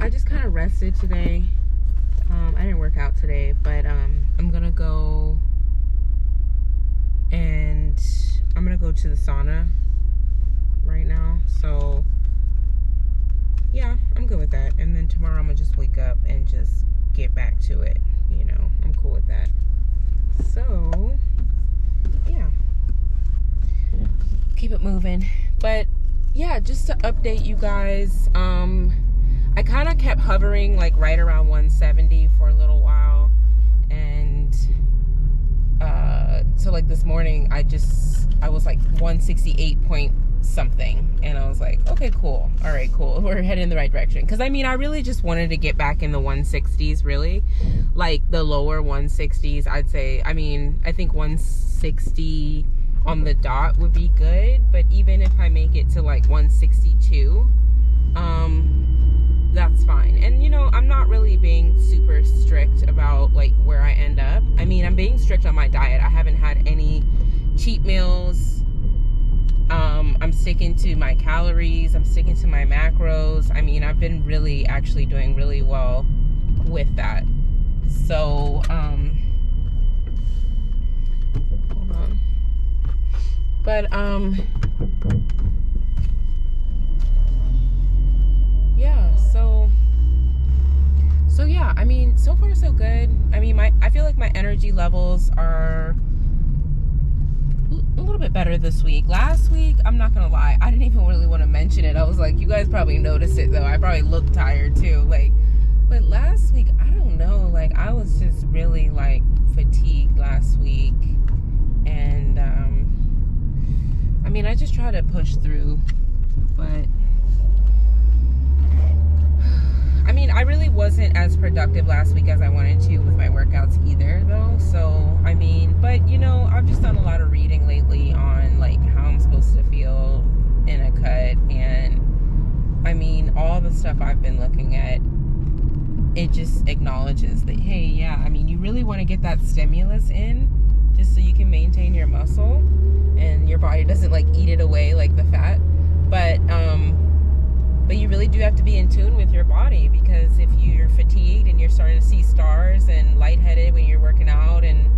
I just kind of rested today. I didn't work out today, but I'm gonna go and I'm gonna go to the sauna right now. So yeah, I'm good with that. And then tomorrow I'm gonna just wake up and just get back to it. You know, I'm cool with that. So yeah, keep it moving. But yeah, just to update you guys, I kind of kept hovering like right around 170 for a little while, and so like this morning I was like 168 point something, and I was like, okay, cool, all right, cool, we're heading in the right direction. Because I mean, I really just wanted to get back in the 160s, really, like the lower 160s. I'd say, I mean, I think 160 on the dot would be good, but even if I make it to like 162, that's fine. And you know, I'm not really being super strict about like where I end up. I mean, I'm being strict on my diet. I haven't had any cheat meals. I'm sticking to my calories. I'm sticking to my macros. I mean, I've been really actually doing really well with that. So, hold on. But, yeah, so yeah, I mean, so far so good. I mean, I feel like my energy levels are a little bit better this week. Last week, I'm not gonna lie, I didn't even really want to mention it. I was like, you guys probably noticed it though. I probably looked tired too. Like, but last week, I don't know, like I was just really like fatigued last week. And I mean, I just try to push through, but I mean, I really wasn't as productive last week as I wanted to with my workouts either, though. So, I mean, but, you know, I've just done a lot of reading lately on, like, how I'm supposed to feel in a cut. And, I mean, all the stuff I've been looking at, it just acknowledges that, hey, yeah, I mean, you really want to get that stimulus in just so you can maintain your muscle and your body doesn't, like, eat it away like the fat. But you really do have to be in tune with your body, because if you're fatigued and you're starting to see stars and lightheaded when you're working out, and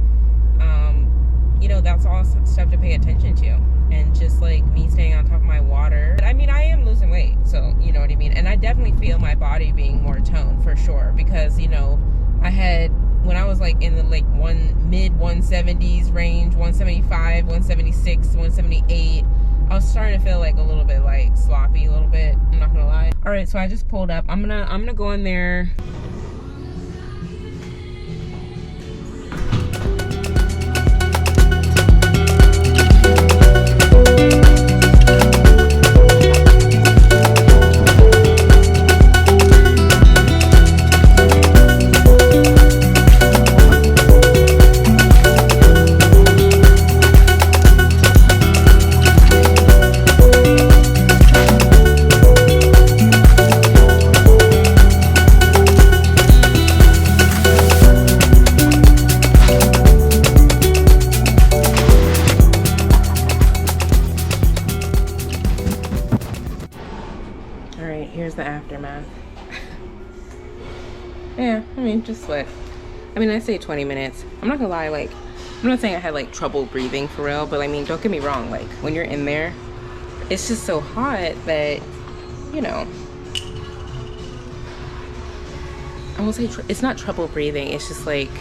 you know, that's all stuff to pay attention to. And just like me staying on top of my water. But I mean, I am losing weight, so you know what I mean. And I definitely feel my body being more toned for sure, because you know, I had, when I was like in the like mid 170s range, 175, 176, 178, I was starting to feel like a little bit like sloppy, a little bit, I'm not gonna lie. All right, so I just pulled up. I'm gonna go in there. Here's the aftermath. Yeah, I mean, just sweat. I mean, I say 20 minutes. I'm not gonna lie, like, I'm not saying I had like trouble breathing for real, but I mean, don't get me wrong, like when you're in there, it's just so hot that, you know, I won't say it's not trouble breathing, it's just like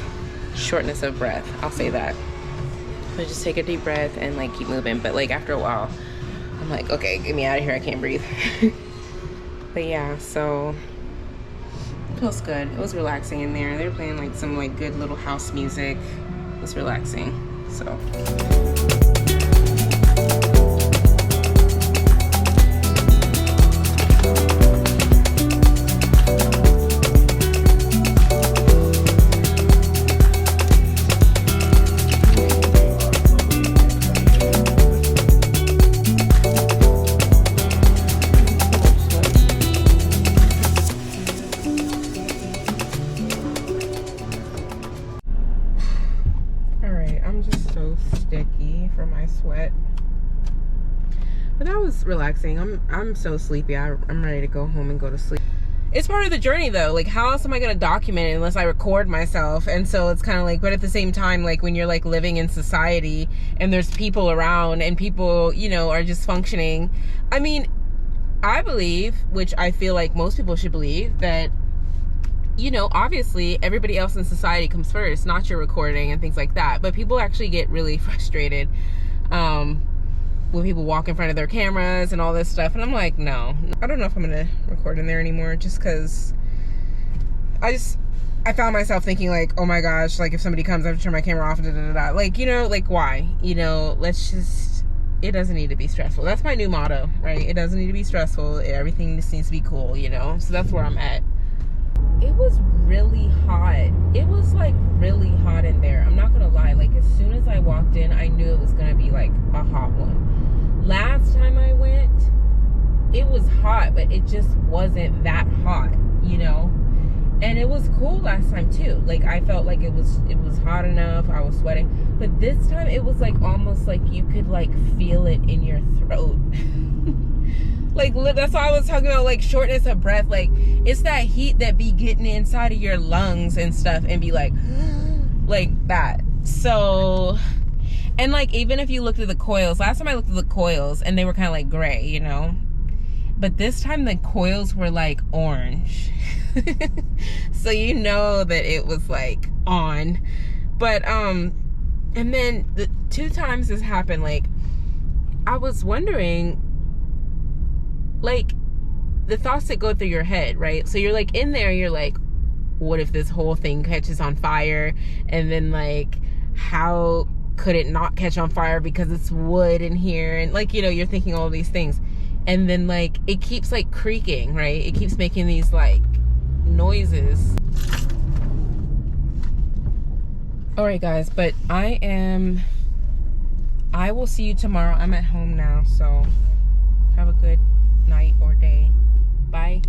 shortness of breath, I'll say that. So just take a deep breath and like keep moving. But like after a while, I'm like, okay, get me out of here, I can't breathe. But yeah, so it feels good. It was relaxing in there. They were playing like some like good little house music. It was relaxing, so. For my sweat, but that was relaxing. I'm so sleepy. I'm ready to go home and go to sleep. it's part of the journey though. Like, how else am I going to document it unless I record myself? And so it's kind of like, but at the same time, like when you're like living in society and there's people around and people, you know, are just functioning. I mean, I believe, which I feel like most people should believe, that, you know, obviously everybody else in society comes first, not your recording and things like that. But people actually get really frustrated when people walk in front of their cameras and all this stuff. And I'm like, no, I don't know if I'm going to record in there anymore, just because I found myself thinking like, oh my gosh, like if somebody comes, I have to turn my camera off, like, you know, like why? You know, it doesn't need to be stressful. That's my new motto, right? It doesn't need to be stressful. Everything just needs to be cool, you know? So that's where I'm at. It was really hot. It was like really hot in there. I'm not gonna lie. Like as soon as I walked in, I knew it was gonna be like a hot one. Last time I went, it was hot, but it just wasn't that hot, you know? And it was cool last time too. Like I felt like it was hot enough. I was sweating. But this time it was like almost like you could like feel it in your throat. Like that's why I was talking about like shortness of breath. Like it's that heat that be getting inside of your lungs and stuff and be like that. So, and like even if you looked at the coils, last time I looked at the coils and they were kind of like gray, you know, but this time the coils were like orange. So you know that it was like on. But and then the 2 times this happened, like I was wondering, like the thoughts that go through your head, right? So you're like in there, you're like, what if this whole thing catches on fire? And then like, how could it not catch on fire because it's wood in here? And like, you know, you're thinking all these things. And then like, it keeps like creaking, right? It keeps making these like noises. All right guys, but I will see you tomorrow. I'm at home now, so have a good night or day. Bye.